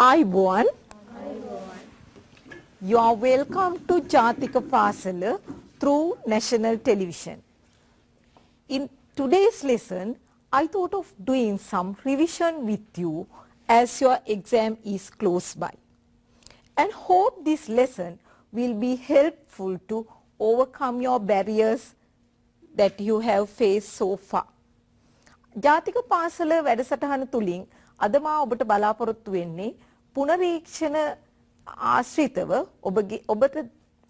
Ayubowan. You are welcome to Jathika Pasala through national television. In today's lesson, I thought of doing some revision with you as your exam is close by, and hope this lesson will be helpful to overcome your barriers that you have faced so far. Jathika Pasala වැඩසටහන තුලින් අද මා ඔබට බලාපොරොත්තු වෙන්නේ පුනරීක්ෂණ ආශ්‍රිතව ඔබට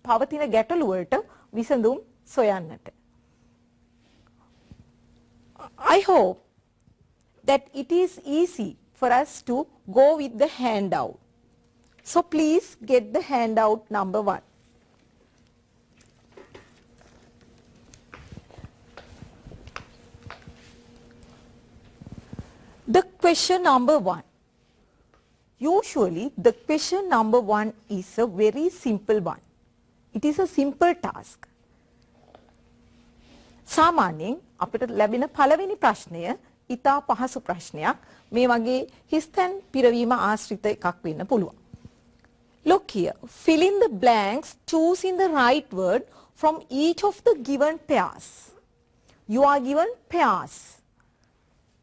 පවතින ගැටලු වලට විසඳුම් සොයන්නට. I hope that it is easy for us to go with the handout. So please get the handout number 1. The question number 1. Usually the question number 1 is a very simple one. It is a simple task. සාමාන්‍යයෙන් අපිට ලැබෙන පළවෙනි ප්‍රශ්නය ඉතා පහසු ප්‍රශ්නයක්. මේ වගේ හිස්තැන් පිරවීම ආශ්‍රිත එකක් වෙන්න පුළුවන්. Look here. Fill in the blanks choosing the right word from each of the given pairs. You are given pairs.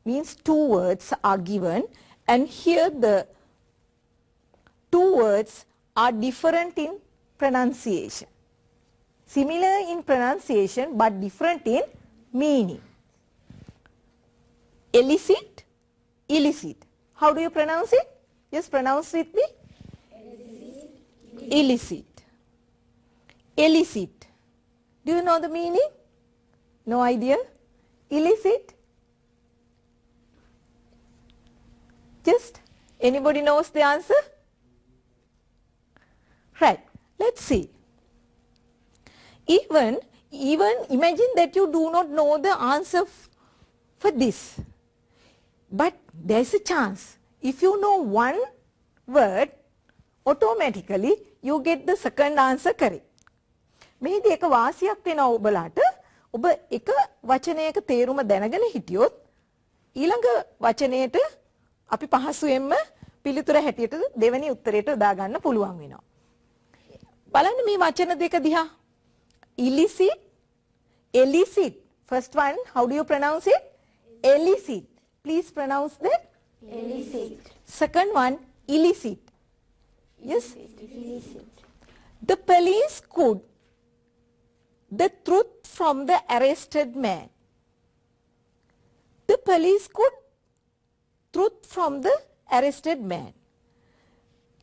Means 2 words are given, and here the 2 words are different in pronunciation. Similar in pronunciation but different in meaning. Illicit, illicit. How do you pronounce it? Just pronounce with me. Illicit. Illicit. Do you know the meaning? No idea? Illicit? Just anybody knows the answer? Right. Let's see. Even imagine that you do not know the answer for this. But there is a chance. If you know one word, automatically you get the second answer correct. මෙහිදී එක වාසියක් වෙනවා ඔබලාට. ඔබ එක වචනයක තේරුම දැනගෙන හිටියොත් ඊළඟ වචනයේට අපි පහසුවෙන්ම පිළිතුර හැටියට දෙවෙනි උත්තරයට දාගන්න පුළුවන් වෙනවා. බලන්න මේ වචන දෙක දිහා. Illicit, illicit. First one, how do you pronounce it? Illicit. Please pronounce that. Illicit. Second one, illicit. Yes? Illicit. The police could the truth from the arrested man. The police could truth from the arrested man.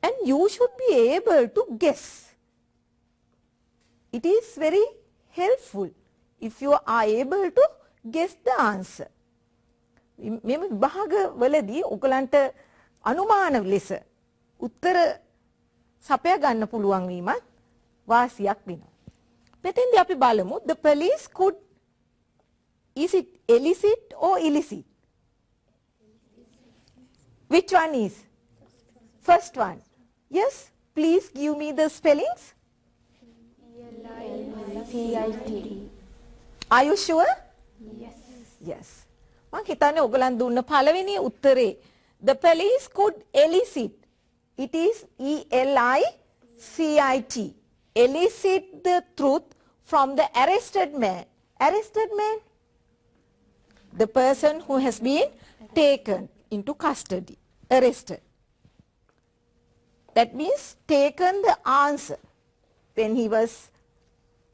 And you should be able to guess. It is very helpful if you are able to guess the answer. මෙම විභාගවලදී ඔයගලන්ට අනුමාන ලෙස උත්තර සපයා ගන්න පුළුවන් වීමත් වාසියක් වෙනවා. මෙතෙන්දී අපි බලමු the police could, is it illicit or illicit? Which one is? First one. Yes, please give me the spellings. CIT. Are you sure? Yes. Yes. මම හිතන්නේ ඔයගලන් දුන්න පළවෙනි උත්තරේ the police could elicit. It is ELICIT. Elicit the truth from the arrested man. Arrested man? The person who has been taken into custody. Arrested. That means taken the answer when he was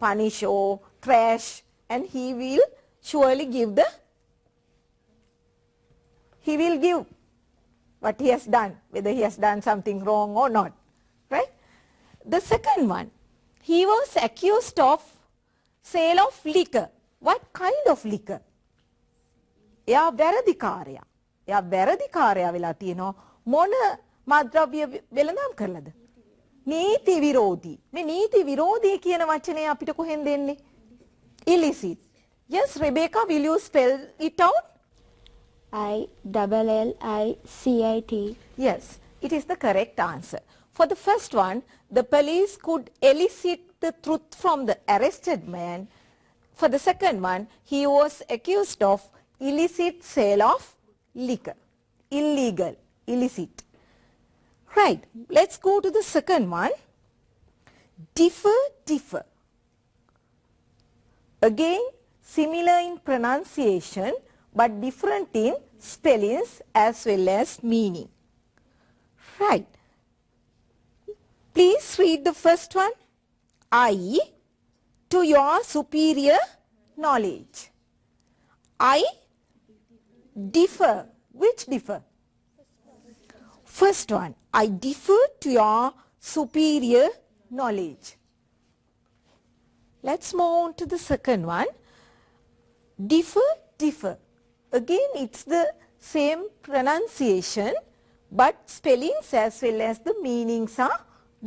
punished or trashed, and he will surely give what he has done, whether he has done something wrong or not. Right? The second one, he was accused of sale of liquor. What kind of liquor? එයා වැරදිකාරයා. එයා වැරදිකාරයා වෙලා තියෙනවා. මොන මත්ද්‍රව්‍ය වෙළඳාම් කරලාද? නීති විරෝධී. මේ නීති විරෝධී කියන වචනය අපිට කොහෙන්ද එන්නේ? Illicit. Yes, Rebecca, will you spell it out? ILLICIT. Yes, it is the correct answer. For the first one, the police could elicit the truth from the arrested man. For the second one, he was accused of illicit sale of liquor. Illegal, illicit. Right. Let's go to the second one. Differ, differ. Again, similar in pronunciation, but different in spellings as well as meaning. Right. Please read the first one. I to your superior knowledge. I differ. Which differ? First one. I differ to your superior knowledge. Let's move on to the second one. Differ, differ. Again, it's the same pronunciation, but spellings as well as the meanings are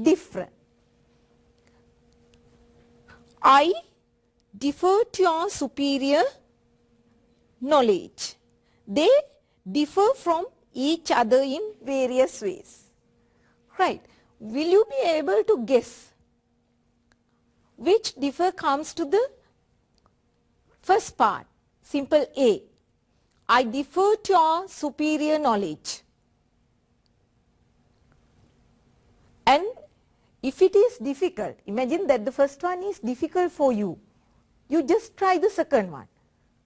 different. I differ to your superior knowledge. They differ from each other in various ways. Right. Will you be able to guess which differ comes to the first part? Simple A. I differ to your superior knowledge. And if it is difficult, imagine that the first one is difficult for you. You just try the second one.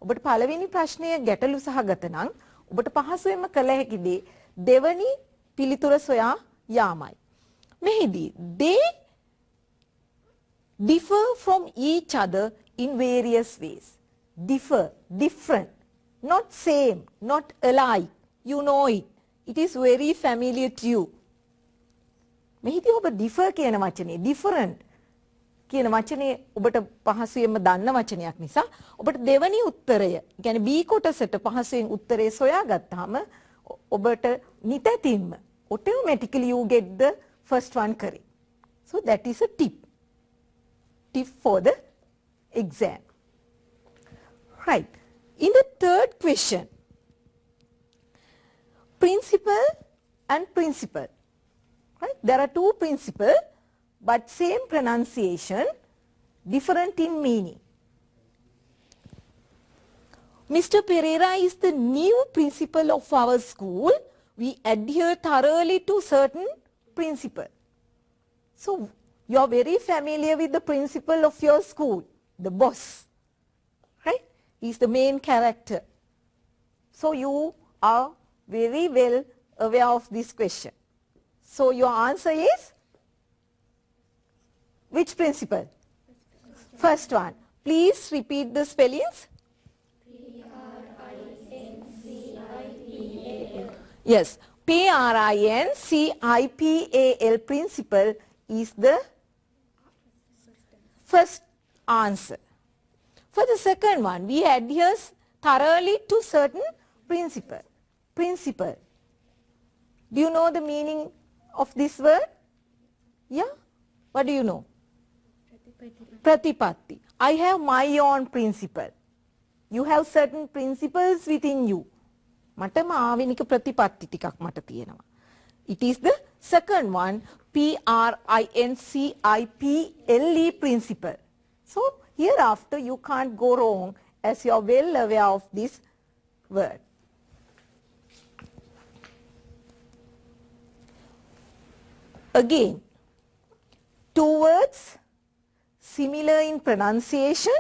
ඔබට පළවෙනි ප්‍රශ්නය ගැටලු සහගත නම් ඔබට පහසුවෙන්ම කළ හැකි දේ දෙවනි පිළිතුර සොයා යාමයි. මෙහිදී they differ from each other in various ways. Differ, different, not same, not alike. You know it. It is very familiar to you. මෙහිදී ඔබ differ කියන වචනේ different කියන වචනේ ඔබට පහසුවෙන්ම දන්න වචනයක් නිසා ඔබට දෙවනි උත්තරය කියන්නේ B කොටසට පහසුවෙන් උත්තරේ සොයාගත්තාම ඔබට නිතැතින්ම automatically you get the first one correct. So that is a tip for the exam. Right. In the third question, principle and principle. Right? There are two principles, but same pronunciation, different in meaning. Mr. Pereira is the new principal of our school. We adhere thoroughly to certain principle. So you are very familiar with the principal of your school, the boss. Right? He is the main character. So you are very well aware of this question. So your answer is which principle? First one. Please repeat the spellings. P-R-I-N-C-I-P-A-L. Yes. P-R-I-N-C-I-P-A-L principle is the first answer. For the second one, we adhere thoroughly to certain principle. Principle. Do you know the meaning of this word? Yeah? What do you know? Pratipatti. I have my own principle. You have certain principles within you. මටම ආවෙනික ප්‍රතිපත්ති ටිකක් මට තියෙනවා. It is the second one, P-R-I-N-C-I-P-L-E principle. So hereafter you can't go wrong as you are well aware of this word. Again, two words similar in pronunciation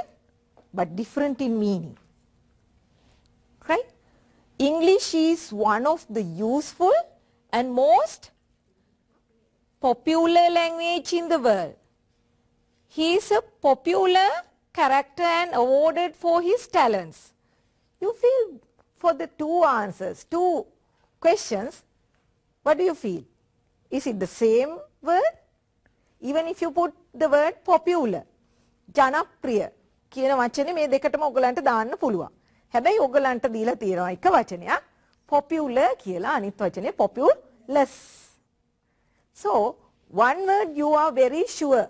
but different in meaning. Right? English is one of the useful and most popular language in the world. He is a popular character and awarded for his talents. You feel for the two answers, two questions, what do you feel? Is it the same word? Even if you put the word popular, ජනප්‍රිය කියන වචනේ මේ දෙකටම ඔයගලන්ට දාන්න පුළුවන්. හැබැයි ඔයගලන්ට දීලා තියෙනවා එක වචනයක් popular කියලා අනිත් වචනේ populous. So one word you are very sure.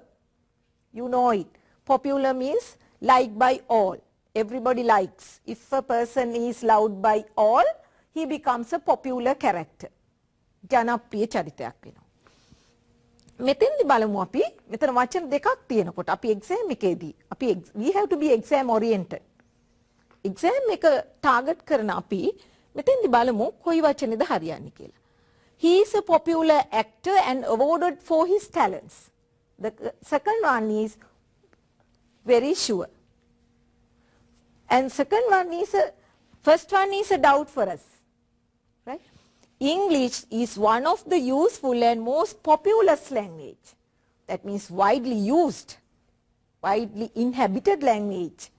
You know it. Popular means liked by all. Everybody likes. If a person is loved by all, he becomes a popular character. ජනප්‍රිය චරිතයක් වෙනවා. මෙතෙන්දි බලමු අපි මෙතන වචන දෙකක් තියෙනකොට අපි එක්සෑම් එකේදී අපි we have to be exam oriented. Exam එක ටාගට් කරන අපි මෙතෙන්දි බලමු කොයි වචනේද හරියන්නේ කියලා. he is a popular actor and awarded for his talents. The second one is very sure. And first one is a doubt for us. Right? English is one of the useful and most populous language. That means widely used, widely inhabited language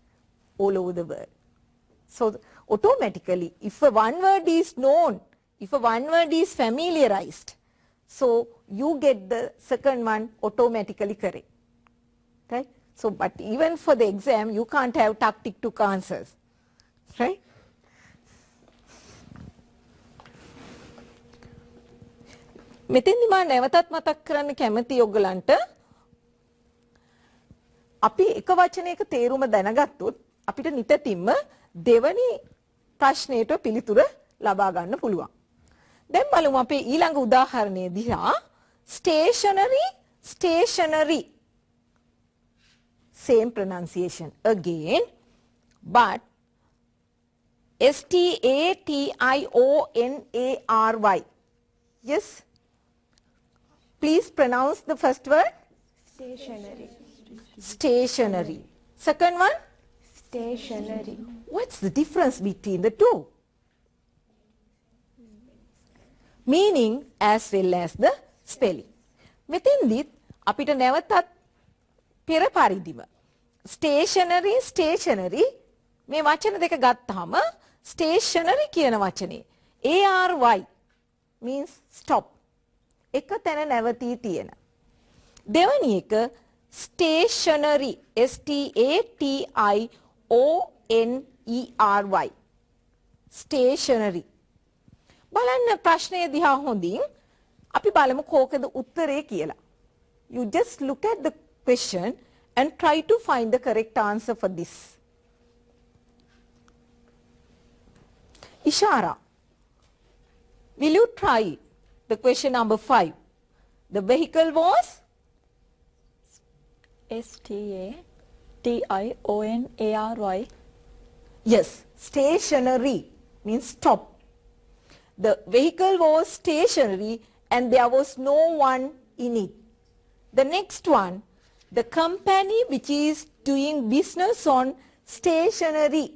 all over the world. So automatically, if a one word is known, if a one word is familiarized, so you get the second one automatically correct. Right? So, but even for the exam, you can't have tick-tock answers. Right? මෙතෙන්දි මා නැවතත් මතක් කරන්න කැමති ඔයගලන්ට අපි එක වචනයක තේරුම දැනගත්තොත් අපිට නිතරම දෙවනි ප්‍රශ්නයට පිළිතුර ලබා ගන්න පුළුවන්. දැන් බලමු අපේ ඊළඟ උදාහරණය දිහා stationery same pronunciation again but stationary. Yes. Please pronounce the first word. Stationery. Stationery. Second one? Stationery. What's the difference between the two? Meaning as well as the spelling. මෙතෙන්දිත් අපිට නැවතත් පෙර පරිදිම stationery මේ වචන දෙක ගත්තාම stationery කියන වචනේ ARY means stop. එක තැන නැවතී තියෙන. දෙවැනි එක stationery STATIONERY stationery. බලන්න ප්‍රශ්නය දිහා හොඳින් අපි බලමු කෝකද උත්තරේ කියලා. You just look at the question and try to find the correct answer for this. Ishara, will you try the question number 5? The vehicle was? STATIONARY. Yes, stationary means stop. The vehicle was stationary and there was no one in it. The next one, the company which is doing business on stationery,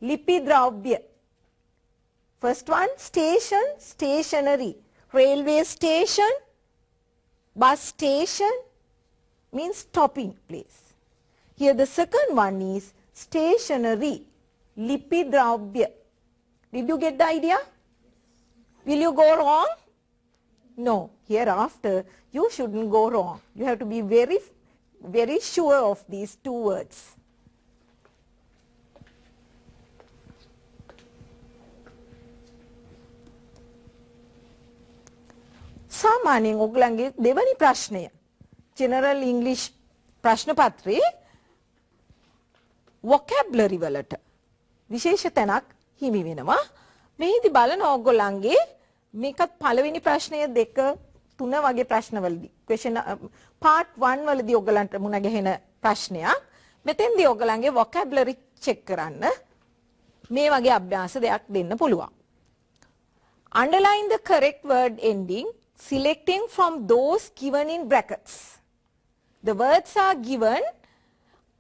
lipidravya. First one, station, stationery. Railway station, bus station means stopping place. Here the second one is stationery, lipidravya. Did you get the idea? Will you go wrong? No. Hereafter, you shouldn't go wrong. You have to be very, very sure of these two words. සාමාන්‍යයෙන් ඔයගලන්ගේ දෙවනි ප්‍රශ්නය general ඉංග්‍රීසි ප්‍රශ්න පත්‍රයේ vocabulary වලට විශේෂ තැනක් හිමි වෙනවා. මෙහිදී බලන ඔයගලන්ගේ මේකත් පළවෙනි ප්‍රශ්නය දෙක තුන වගේ ප්‍රශ්නවලදී question part 1 වලදී ඔයගලන්ට මුණ ගැහෙන ප්‍රශ්නයක්. මෙතෙන්දී ඔයගලන්ගේ vocabulary check කරන්න මේ වගේ අභ්‍යාස දෙයක් දෙන්න පුළුවන්. Underline the correct word ending selecting from those given in brackets. The words are given,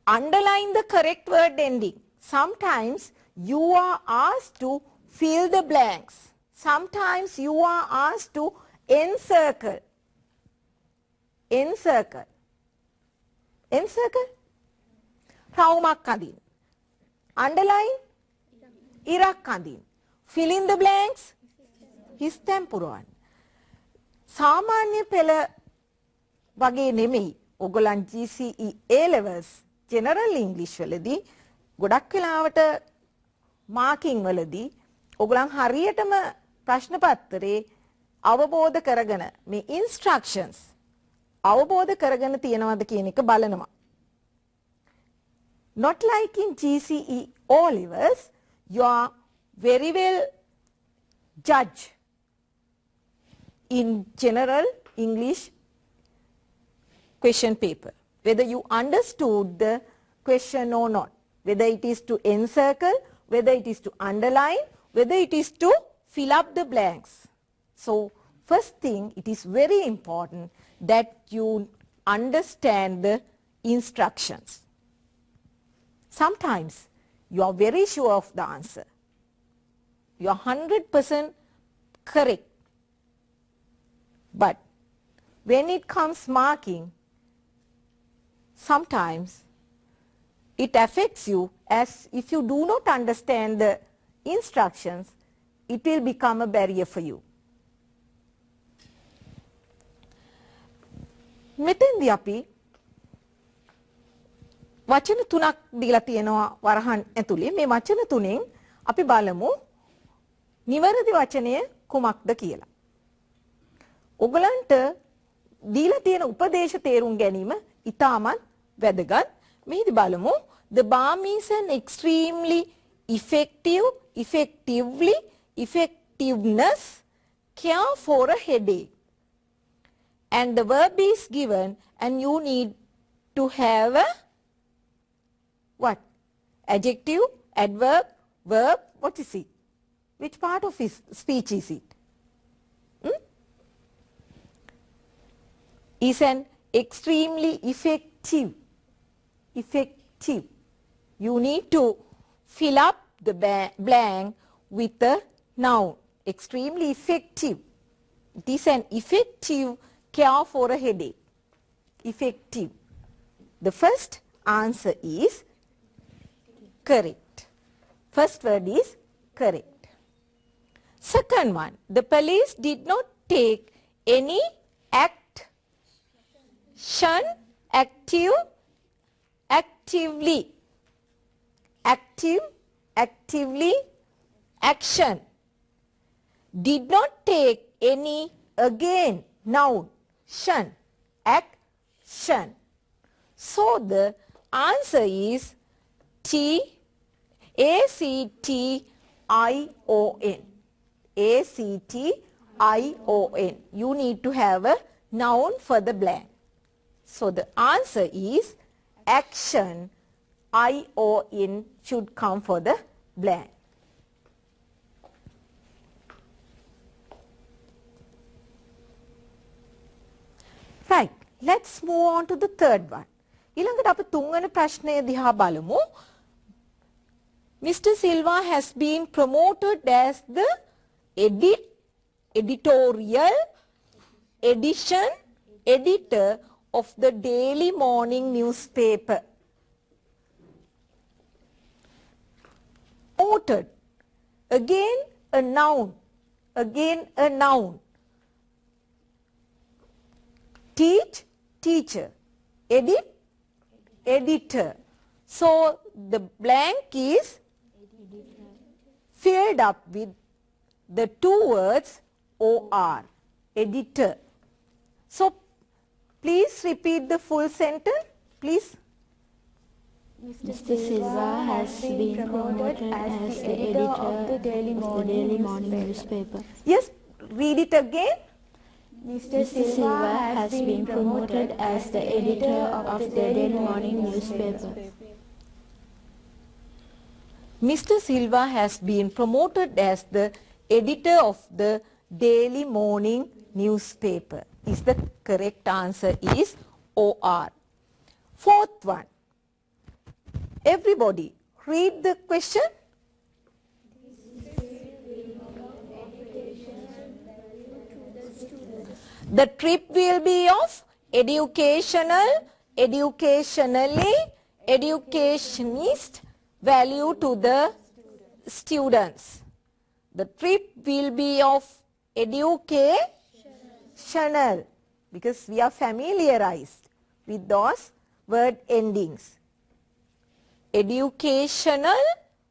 underline the correct word ending. Sometimes you are asked to fill the blanks. Sometimes you are asked to encircle. Encircle. Encircle. රවුමක් අඳින්න. Underline. ඉරක් අඳින්න. Fill in the blanks. හිස් තැන් පුරවන්න. සාමාන්‍ය පෙළ වගේ නෙමෙයි. ඔයගොල්ලන් GCE A levels general English වලදී ගොඩක් වෙලාවට මාකින් වලදී ඔයගොල්ලන් හරියටම ප්‍රශ්න පත්‍රයේ අවබෝධ කරගෙන මේ instructions අවබෝධ කරගෙන තියනවද කියන එක බලනවා. Not like in GCE O levels, you are very well judged in general English question paper, whether you understood the question or not, whether it is to encircle, whether it is to underline, whether it is to fill up the blanks. So First thing, it is very important that you understand the instructions. Sometimes you are very sure of the answer. You are 100% correct. But when it comes marking, sometimes it affects you, as if you do not understand the instructions, it will become a barrier for you. මෙතෙන්දී අපි වචන තුනක් දීලා තියෙනවා වරහන් ඇතුලේ. මේ වචන තුනෙන් අපි බලමු නිවැරදි වචනය කුමක්ද කියලා. ඔයගලන්ට දීලා තියෙන උපදේශ තේරුම් ගැනීම ඉතාමත් වැදගත්. මෙහිදී බලමු the balm is an extremely effective, effectively, effectiveness care for a headache. And the verb is given and you need to have a what? Adjective, adverb, verb, what is it? Which part of his speech is it? Is an extremely effective. Effective. You need to fill up the blank with a noun. Extremely effective. It is an effective care for a headache. Effective. The first answer is correct. First word is correct. Second one, the police did not take any action, actively, action. Did not take any, again, noun, action. So the answer is A-C-T-I-O-N. A-C-T-I-O-N. You need to have a noun for the blank. So the answer is action. I-O-N should come for the blank. Right. Let's move on to the third one. ඊළඟට අපි තුන්වෙනි ප්‍රශ්නය දිහා බලමු. Mr. Silva has been promoted as the editorial editor of the daily morning newspaper. Promoted. Again a noun. Again a noun. Teach, teacher. Edit, editor. So the blank is filled up with the two words OR. Editor. So please repeat the full sentence. Please. Mr. Silva has been promoted as the editor of the daily morning newspaper. Yes, read it again. Mr. Silva has been promoted as the editor of the daily morning newspaper. Mr. Silva has been promoted as the editor of the daily morning newspaper. Is the correct answer is OR. Fourth one. Everybody read the question. The trip will be of educational, educationally, educationist value to the students. The trip will be of educational, because we are familiarized with those word endings. Educational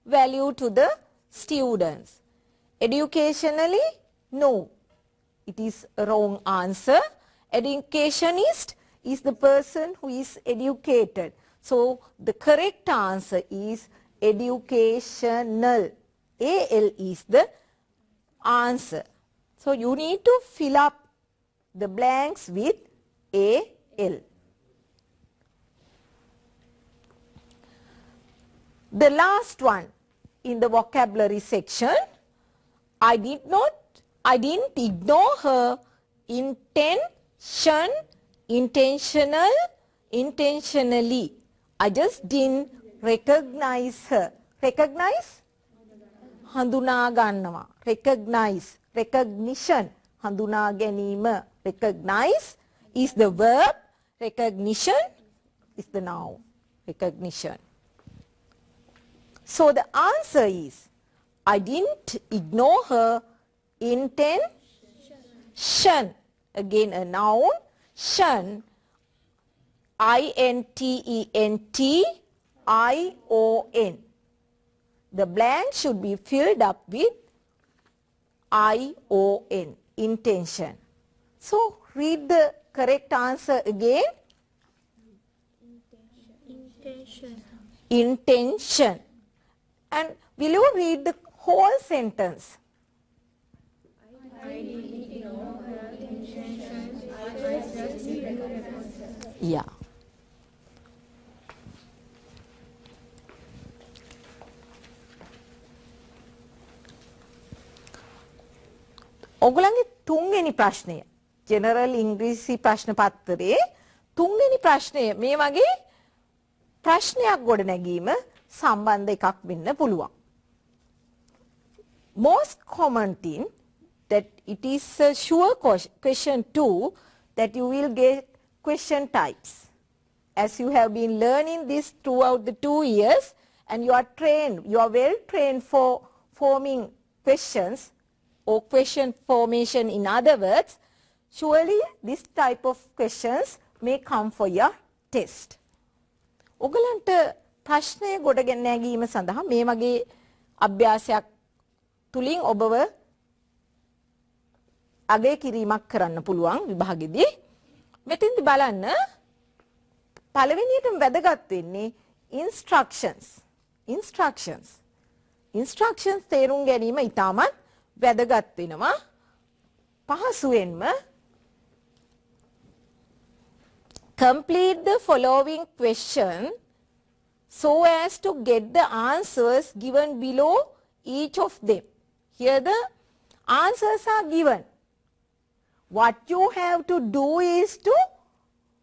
value to the students. Educationally, no. It is a wrong answer. Educationist is the person who is educated. So the correct answer is educational. AL is the answer. So you need to fill up the blanks with AL. The last one in the vocabulary section, I didn't ignore her intention, intentional, intentionally. I just didn't recognize her. Recognize? හඳුනා ගන්නවා. Recognize, recognition, හඳුනා ගැනීම. Recognize is the verb, recognition is the noun. Recognition. So the answer is, I didn't ignore her intention. Again a noun, shun, I-N-T-E-N-T-I-O-N. The blank should be filled up with I-O-N, intention. So read the correct answer again. Intention. Intention. And will you read the whole sentence? I didn't know her intentions. I was just Yeah. ඔගොල්ලන්ගේ තුන්වෙනි ප්‍රශ්නය general ඉංග්‍රීසි ප්‍රශ්න පත්තරේ තුන්වෙනි ප්‍රශ්නය මේ වගේ ප්‍රශ්නයක් ගොඩනැගීම සම්බන්ධ එකක් වෙන්න පුළුවන්. Most common thing that it is a sure question too that you will get question types. As you have been learning this throughout the 2 years and you are trained, you are well trained for forming questions or question formation in other words, surely this type of questions may come for your test. ඔගලන්ට ප්‍රශ්නය ගොඩ නැගීම සඳහා මේ වගේ අභ්‍යාසයක් තුලින් ඔබව අගය කිරීමක් කරන්න පුළුවන් විභාගෙදී. මෙතෙන්දි බලන්න පළවෙනියටම වැදගත් වෙන්නේ instructions. Instructions තේරුම් ගැනීම ඉතාමත් වැදගත් වෙනවා. පහසුවෙන්ම complete the following question so as to get the answers given below each of them. Here the answers are given. What you have to do is to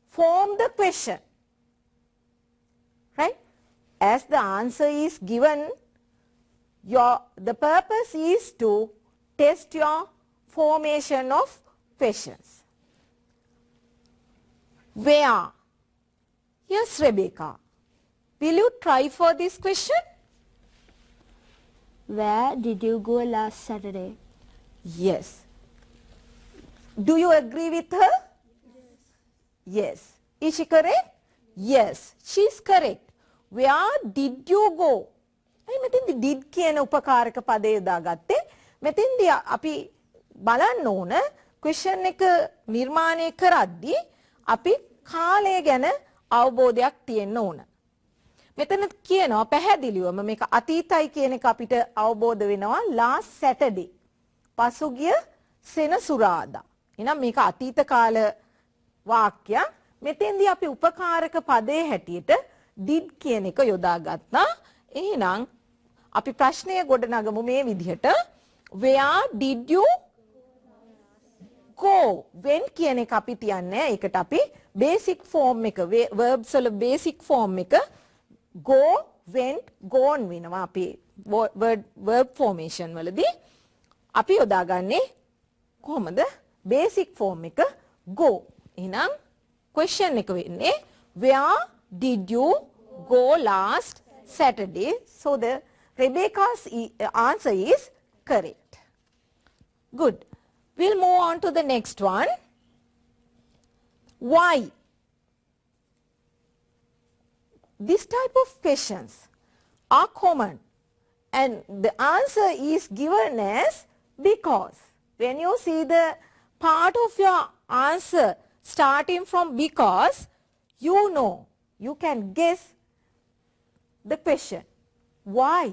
form the question. Right? As the answer is given, the purpose is to test your formation of questions. Where? Yes, Rebecca. Will you try for this question? Where did you go last Saturday? Yes. Do you agree with her? Yes. Is she correct? Yes, she is correct. Where did you go? මෙතෙන්දි did කියන උපකාරක පදය යොදාගත්තේ. මෙතෙන්දි අපි බලන්න ඕන question එක නිර්මාණය කරද්දී අපි කාලය ගැන අවබෝධයක් තියෙන්න ඕන. මෙතන කියනවා පැහැදිලිවම මේක අතීතයි කියන එක අපිට අවබෝධ වෙනවා last Saturday. පසුගිය සෙනසුරාදා. එහෙනම් මේක අතීත කාල වාක්‍යයක්. මෙතෙන්දී අපි උපකාරක පදයේ හැටියට did කියන එක යොදාගත්තා. එහෙනම් අපි ප්‍රශ්නය ගොඩනගමු මේ විදිහට. Where did you go? When කියන එක අපි තියන්නේ. ඒකට අපි basic form එක verbs වල basic form එක go, went, gone වෙනවා. අපි verb formation වලදී අපි යොදාගන්නේ කොහොමද? basic form එක go. එහෙනම් question එක වෙන්නේ where did you go last Saturday? So the Rebecca's answer is correct. Good. We'll move on to the next one. Why? This type of questions are common and the answer is given as because. When you see the part of your answer starting from because, you know, you can guess the question. Why?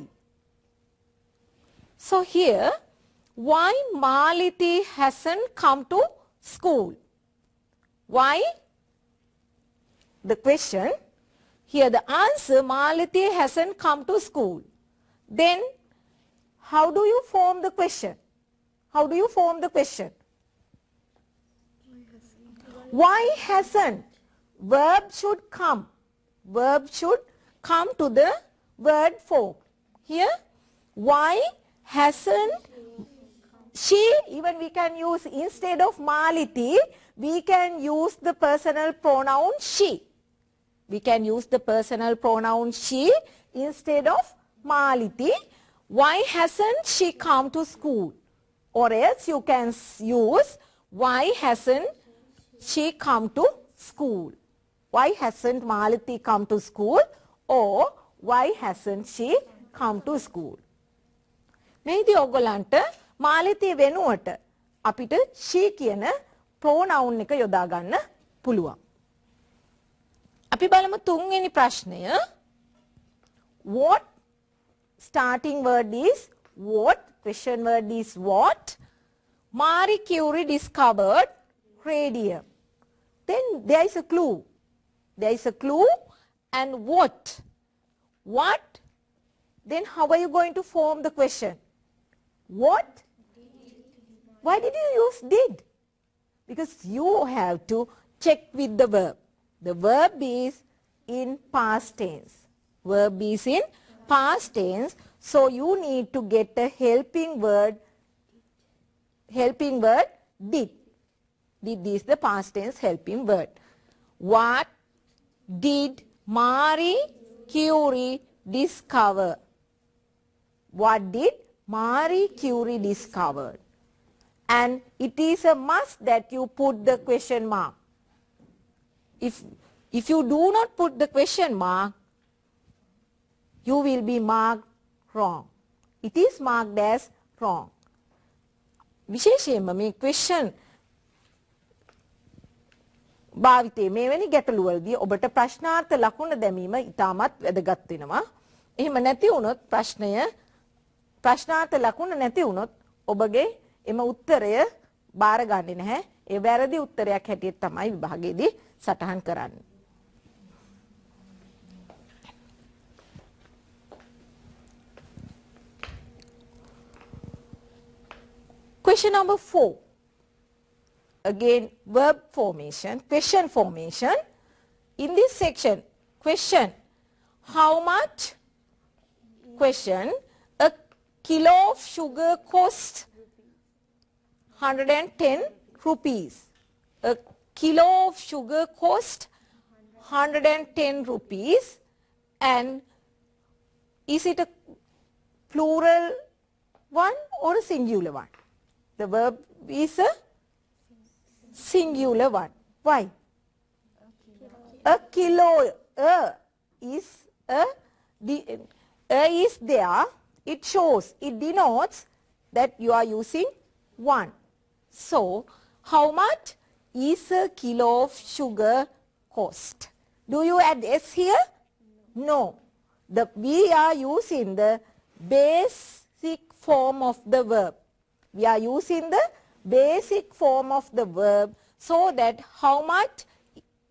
So here, why Maliti hasn't come to school? Why? The question. Here the answer, Maliti hasn't come to school. Then, how do you form the question? How do you form the question? Why hasn't? Verb should come. Verb should come to the word form. Here, why hasn't she? Even we can use, instead of Maliti, we can use the personal pronoun she. We can use the personal pronoun she instead of Maliti. Why hasn't she come to school? Or else you can use, why hasn't she come to school? Why hasn't Maliti come to school? Or why hasn't she come to school? මේදී ඔයගොල්ලන්ට මාලිතී වෙනුවට අපිට she කියන pronoun එක යොදා ගන්න පුළුවන්. අපි බලමු තුන්වෙනි ප්‍රශ්නය. What starting word is what? Question word is what? Marie Curie discovered radium. Then there is a clue. There is a clue and what? What? Then how are you going to form the question? What? Why did you use did? Because you have to check with the verb. The verb is in past tense. Verb is in past tense. So you need to get a helping word. Helping word did. Did is the past tense helping word. What did Marie Curie discover? What did Marie Curie discover? And it is a must that you put the question mark. If you do not put the question mark, you will be marked wrong. It is marked as wrong. විශේෂයෙන්ම මේ question භාවිතයේ මෙවැනි ගැටලුවලදී ඔබට ප්‍රශ්නාර්ථ ලකුණ දැමීම ඉතාමත් වැදගත් වෙනවා. එහෙම නැති වුණොත් ප්‍රශ්නාර්ථ ලකුණ නැති වුණොත් ඔබගේ එම උත්තරය බාර ගන්නේ නැහැ. ඒ වැරදි උත්තරයක් හැටියට තමයි විභාගයේදී සටහන් කරන්නේ. Question number 4. Again, verb formation, question formation. In this section, question, how much? Question, a kilo of sugar costs 110 rupees. A kilo of sugar costs 110 rupees. And is it a plural one or a singular one? The verb is a singular one. Why? A kilo. Is there. It shows, it denotes that you are using one. So, how much is a kilo of sugar cost? Do you add S here? No. We are using the basic form of the verb. We are using the basic form of the verb so that how much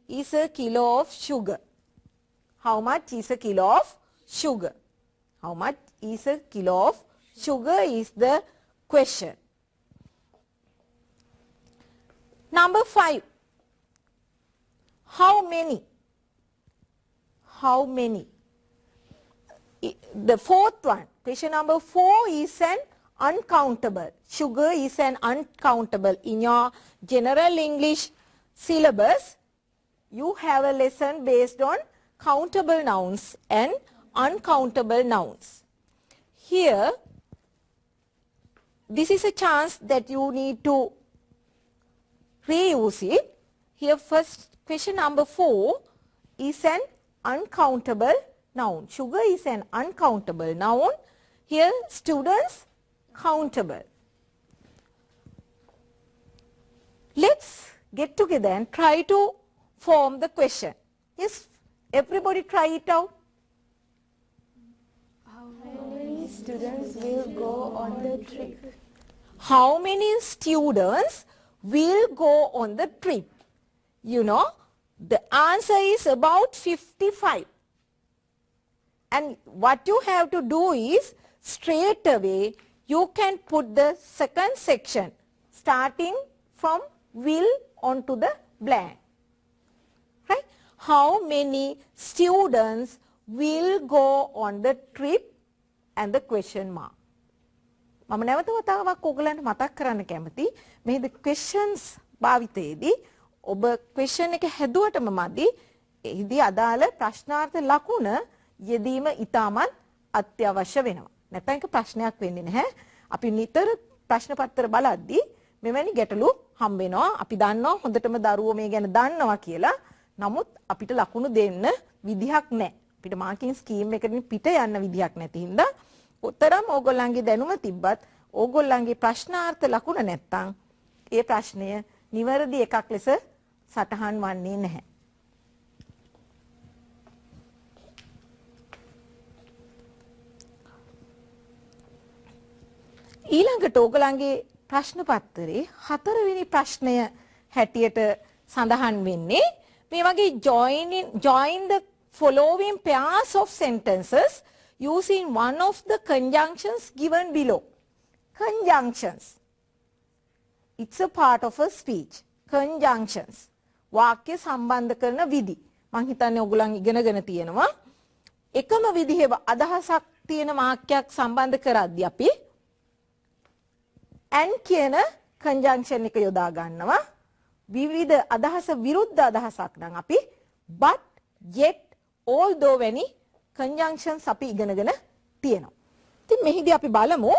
is a kilo of sugar? How much is a kilo of sugar? How much is a kilo of sugar is the question. Number 5. How many? How many? The fourth one, question number 4 is an uncountable. Sugar is an uncountable. In your general English syllabus, you have a lesson based on countable nouns and uncountable nouns. Here, this is a chance that you need to reuse it. Here first, question number 4 is an uncountable noun. Sugar is an uncountable noun. Here, students, countable. Let's get together and try to form the question. Yes, everybody try it out. How many students will go on the trip? How many students will go on the trip? You know, the answer is about 55. And what you have to do is, straight away, you can put the second section starting from will onto the blank. Right? How many students will go on the trip and the question mark. මම නැවත වතාවක් ඔයගලන්ට මතක් කරන්න කැමති මේ questions භාවිතයේදී ඔබ question එක හැදුවටම මදි එහිදී අදාළ ප්‍රශ්නාර්ථ ලකුණ යෙදීම ඉතාමත් අත්‍යවශ්‍ය වෙනවා. නැත්නම් ඒක ප්‍රශ්නයක් වෙන්නේ නැහැ. අපි නිතර ප්‍රශ්න පත්‍ර බලද්දී මෙවැනි ගැටලු හම්බ වෙනවා. අපි දන්නවා හොඳටම දරුවෝ මේ ගැන දන්නවා කියලා. නමුත් අපිට ලකුණු දෙන්න විදිහක් නැහැ. අපිට මාකින් ස්කීම් එකකින් පිට යන්න විදිහක් නැති හින්දා උත්තරම් ඕගොල්ලන්ගේ දැනුම තිබ්බත් ඕගොල්ලන්ගේ ප්‍රශ්නාර්ථ ලකුණ නැත්තම් ඒ ප්‍රශ්නය නිවැරදි එකක් ලෙස සටහන් වන්නේ නැහැ. ඊළඟට ඕගොල්ලන්ගේ ප්‍රශ්න පත්‍රයේ 4 වෙනි ප්‍රශ්නය හැටියට සඳහන් වෙන්නේ මේ වගේ join the following pairs of sentences using one of the conjunctions given below. Conjunctions. It's a part of a speech. Conjunctions. වාක්‍ය සම්බන්ධ කරන විදි. මං හිතන්නේ ඔයගොල්ලන් ඉගෙනගෙන තියෙනවා. එකම විදිහේ අදහසක් තියෙන වාක්‍යයක් සම්බන්ධ කරද්දී අපි and කියන conjunction එක යොදා ගන්නවා. විවිධ අදහස විරුද්ධ අදහසක් නම් අපි but, yet, although වැනි conjunctions අපි ඉගෙනගෙන තියෙනවා. ඉතින් මෙහිදී අපි බලමු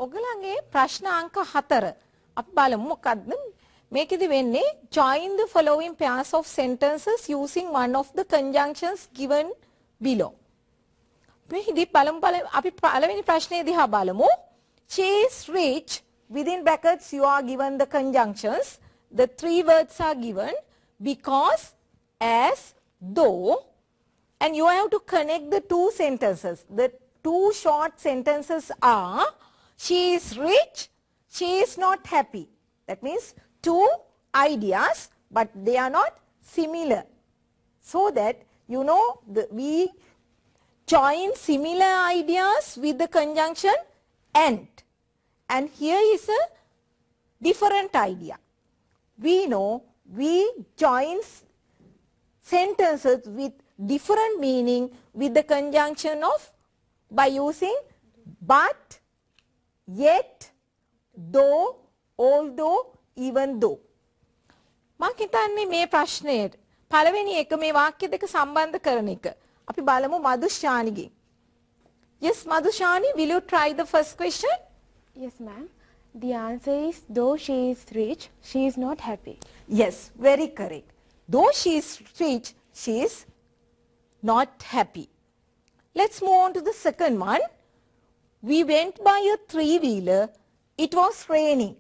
ඔයගලගේ ප්‍රශ්න අංක 4 අපි බලමු මොකද්ද මේකෙදි වෙන්නේ join the following pairs of sentences using one of the conjunctions given below. මෙහිදී බලමු අපි පළවෙනි ප්‍රශ්නේ දිහා බලමු. She is rich, within brackets you are given the conjunctions. The 3 words are given because, as, though, and you have to connect the 2 sentences. The 2 short sentences are she is rich, she is not happy. That means 2 ideas but they are not similar. So that you know we join similar ideas with the conjunction and. And here is a different idea. We know we join sentences with different meaning with the conjunction of by using but, yet, though, although, even though. මම හිතන්නේ මේ ප්‍රශ්නයේ පළවෙනි එක මේ වාක්‍ය දෙක සම්බන්ධ කරන එක. අපි බලමු මදුෂානිගෙන්. Yes, Madhushani, will you try the first question? Yes, ma'am. The answer is though she is rich, she is not happy. Yes, very correct. Though she is rich, she is not happy. Let's move on to the second one. We went by a 3-wheeler. It was raining.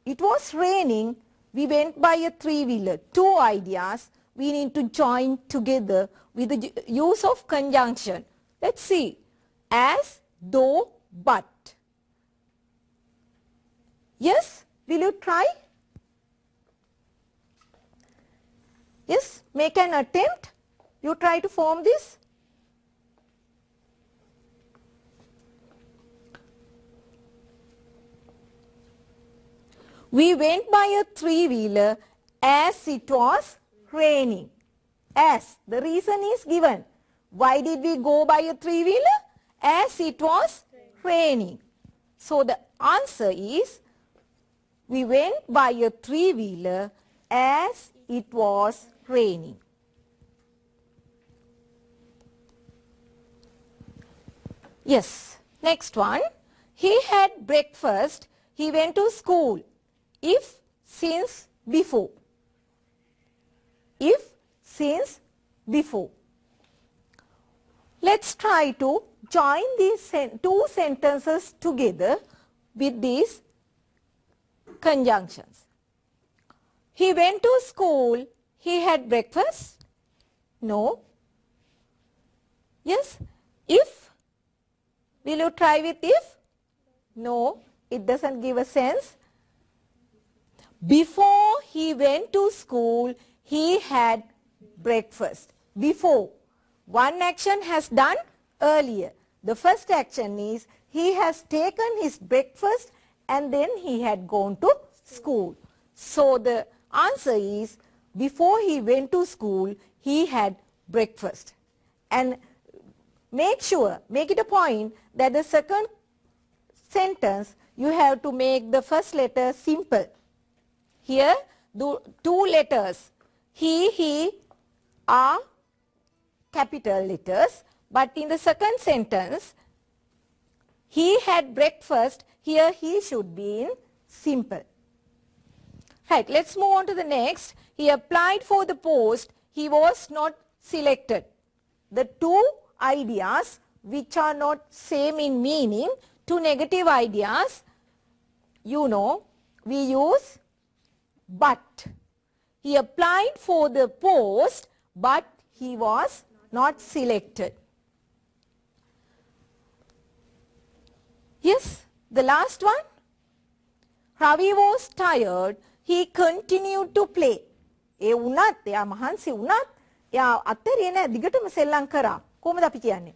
It was raining. We went by a 3-wheeler. 2 ideas we need to join together with the use of conjunction. Let's see. As, though, but. Yes, will you try? Yes, make an attempt. You try to form this. We went by a 3-wheeler as it was raining. As, the reason is given. Why did we go by a 3-wheeler? As it was raining. So the answer is we went by a 3-wheeler as it was raining. Yes, next one. He had breakfast. He went to school. If, since, before. If, since, before. Let's try to join these 2 sentences together with these conjunctions. He went to school. He had breakfast. No. Yes. If. Will you try with if? No. It doesn't give a sense. Before he went to school, he had breakfast. Before. One action has done earlier. The first action is he has taken his breakfast and then he had gone to school. So the answer is, before he went to school, he had breakfast. And make it a point that the second sentence, you have to make the first letter simple. Here, the two letters, he are capital letters, but in the second sentence, he had breakfast, here he should be in simple. Right, let's move on to the next. He applied for the post, he was not selected. The two ideas which are not same in meaning, two negative ideas, you know, we use but. He applied for the post, but he was not selected. Yes, the last one. Ravi was tired, he continued to play. ඒ වුණත් එයා මහන්සි වුණත් එයා අතරියේ නෑ දිගටම සෙල්ලම් කරා. කොහොමද අපි කියන්නේ?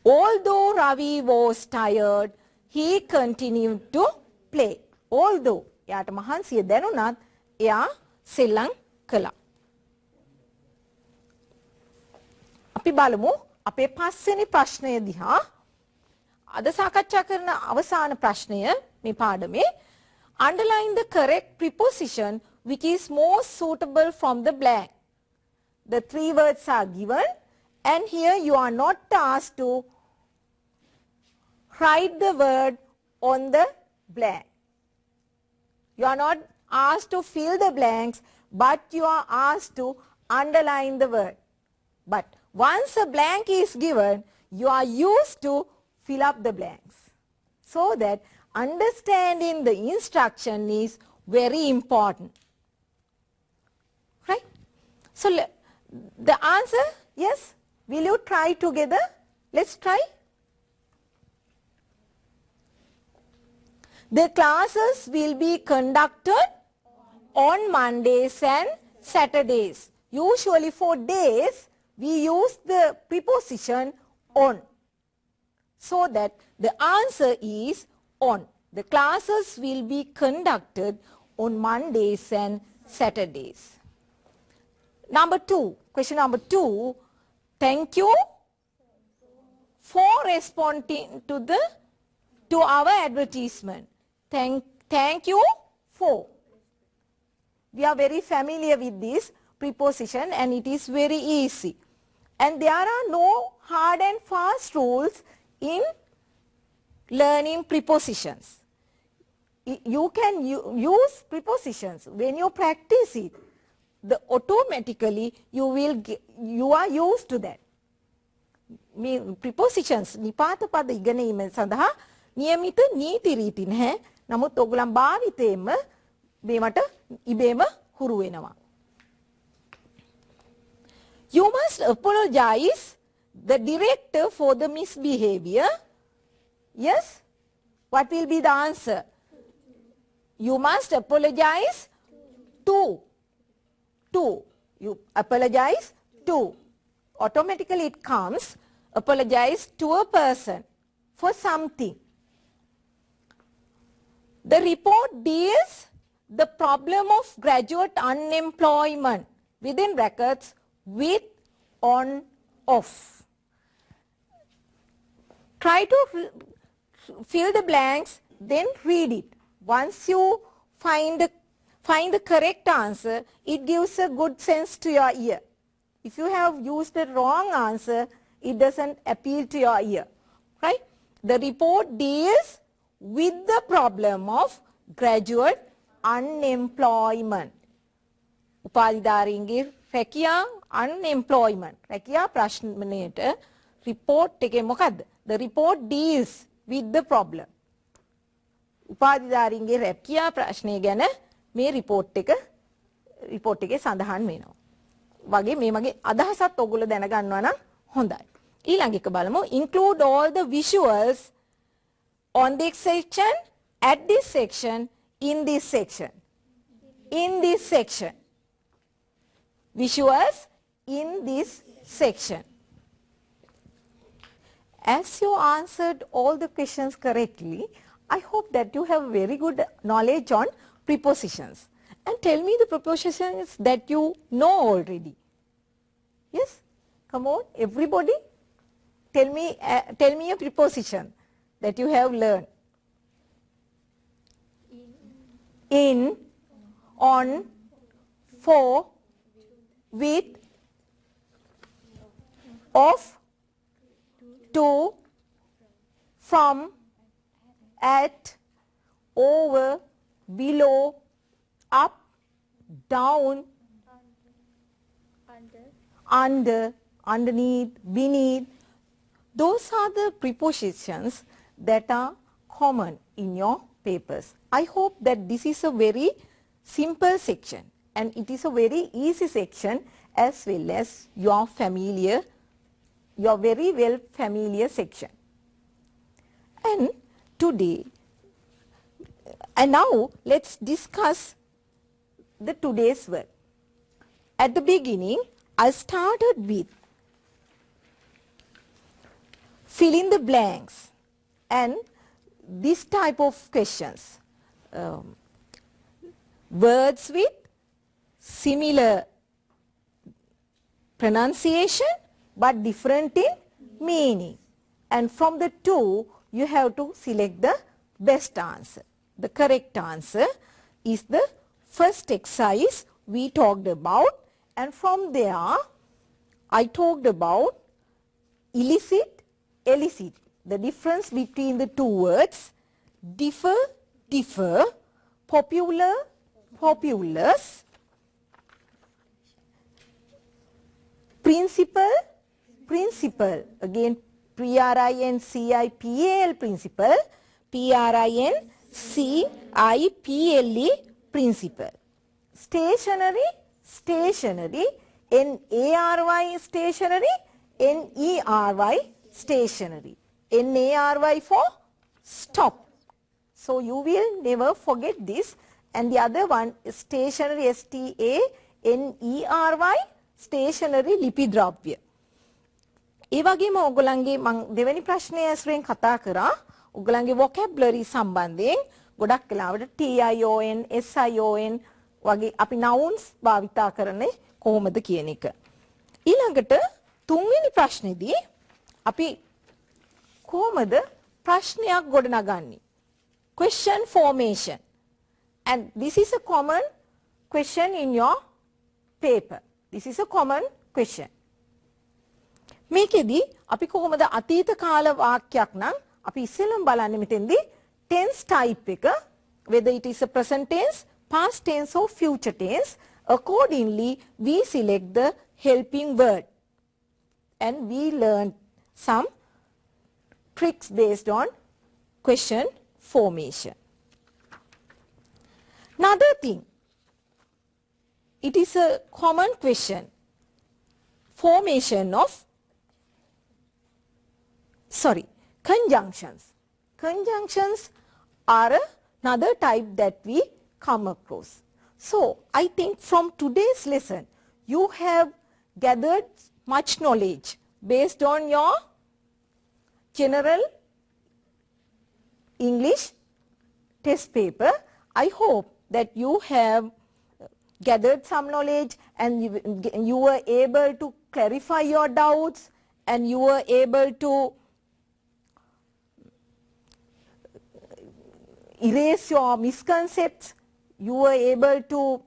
Although Ravi was tired, he continued to play. Although එයාට මහන්සිය දැනුණත් එයා සෙල්ලම් කළා. අපි බලමු අපේ පස්වෙනි ප්‍රශ්නය දිහා. අද සාකච්ඡා කරන අවසාන ප්‍රශ්නය මේ පාඩමේ. Underline the correct preposition which is most suitable from the blank. The three words are given and here you are not asked to write the word on the blank. You are not asked to fill the blanks, but you are asked to underline the word. But once a blank is given, you are used to fill up the blanks. So that understanding the instruction is very important. Right? So the answer, yes, will you try together? Let's try. The classes will be conducted on Mondays and Saturdays. Usually for days, we use the preposition on. So that the answer is on. The classes will be conducted on Mondays and Saturdays. Number 2, question number 2. Thank you for responding to our advertisement. Thank you for. We are very familiar with this preposition and it is very easy. And there are no hard and fast rules in learning prepositions. You can use prepositions. When you practice it, automatically you are used to that. Prepositions නිපාත පද ඉගෙනීම සඳහා නියමිත නීති රීති නැහැ. නමුත් ඔයගොල්ලන් භාවිතයෙන්ම මේවට ඉබේම හුරු වෙනවා. You must apologize the director for the misbehavior. Yes? What will be the answer? You must apologize to. You apologize to. Automatically it comes, apologize to a person for something. The report deals the problem of graduate unemployment within brackets with, on, off. Try to fill the blanks, then read it. Once you find the correct answer, it gives a good sense to your ear. If you have used the wrong answer, it doesn't appeal to your ear. Right? The report deals with the problem of graduate unemployment. උපාධිධාරීන්ගේ රැකියා unemployment. රැකියා ප්‍රශ්නයට report එකේ මොකද්ද? The report deals with the problem. උපාධිධාරීන්ගේ රැකියා ප්‍රශ්නය ගැන මේ report එකේ සඳහන් වෙනවා. වගේ මේ මගේ අදහසත් ඔයගොල්ලෝ දැනගන්නවා නම් හොඳයි. ඊළඟ එක බලමු. Include all the visuals on this section, at this section, in this section. In this section. Visuals in this section. As you answered all the questions correctly, I hope that you have very good knowledge on prepositions. And tell me the prepositions that you know already. Yes? Come on, everybody. Tell me a preposition that you have learned. In, on, for, with, of, to, from, at, over, below, up, down, under, underneath, beneath. Those are the prepositions that are common in your papers. I hope that this is a very simple section and it is a very easy section as well as your very well familiar section. And now let's discuss the today's word. At the beginning, I started with fill in the blanks and this type of questions. Words with similar pronunciation but different in meaning. And from the two, you have to select the best answer. The correct answer is the first exercise we talked about, and from there I talked about illicit, elicit, the difference between the two words, differ, differ, popular, populous, principle, principle, again P-R-I-N-C-I-P-A-L, principle, P-R-I-N-C-I-P-L-E, principle. Stationary, stationary, N-A-R-Y, stationary, N-E-R-Y, stationary. N-A-R-Y for stop. So you will never forget this. And the other one is stationary, S-T-A-N-E-R-Y, stationary ලිපි ද්‍රව්‍ය. ඒ වගේම ඔයගොල්ලන්ගේ මම දෙවෙනි ප්‍රශ්නය ඇසුරෙන් කතා කරා ඔයගොල්ලන්ගේ vocabulary සම්බන්ධයෙන් ගොඩක් වෙලාවට TION, SION වගේ අපි nouns භාවිතා කරන්නේ කොහොමද කියන එක. ඊළඟට තුන්වෙනි ප්‍රශ්නේදී අපි කොහොමද ප්‍රශ්නයක් ගොඩනගන්නේ? Question formation. And this is a common question in your paper. This is a common question. මේකෙදී අපි කොහොමද අතීත කාල වාක්‍යයක් නම් අපි ඉස්සෙල්ලම බලන්නේ මෙතෙන්දී tense type එක, whether it is a present tense, past tense or future tense. Accordingly we select the helping word and we learn some tricks based on question formation. Another thing, it is a common question, formation of conjunctions. Conjunctions are another type that we come across. So I think from today's lesson you have gathered much knowledge based on your general English test paper. I hope that you have gathered some knowledge and you were able to clarify your doubts and you were able to erase your misconceptions. You were able to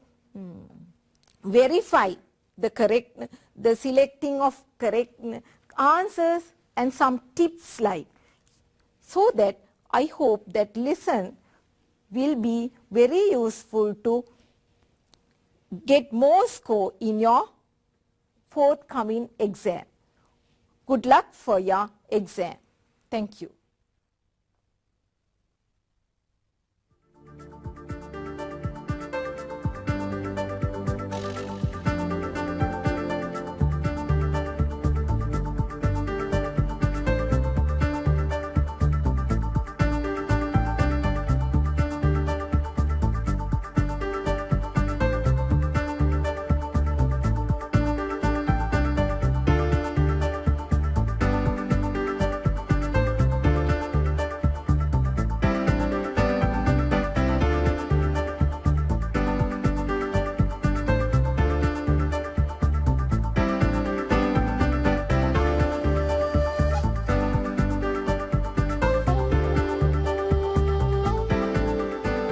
verify the selecting of correct answers and some tips like. So that I hope that lesson will be very useful to get more score in your forthcoming exam. Good luck for your exam. Thank you.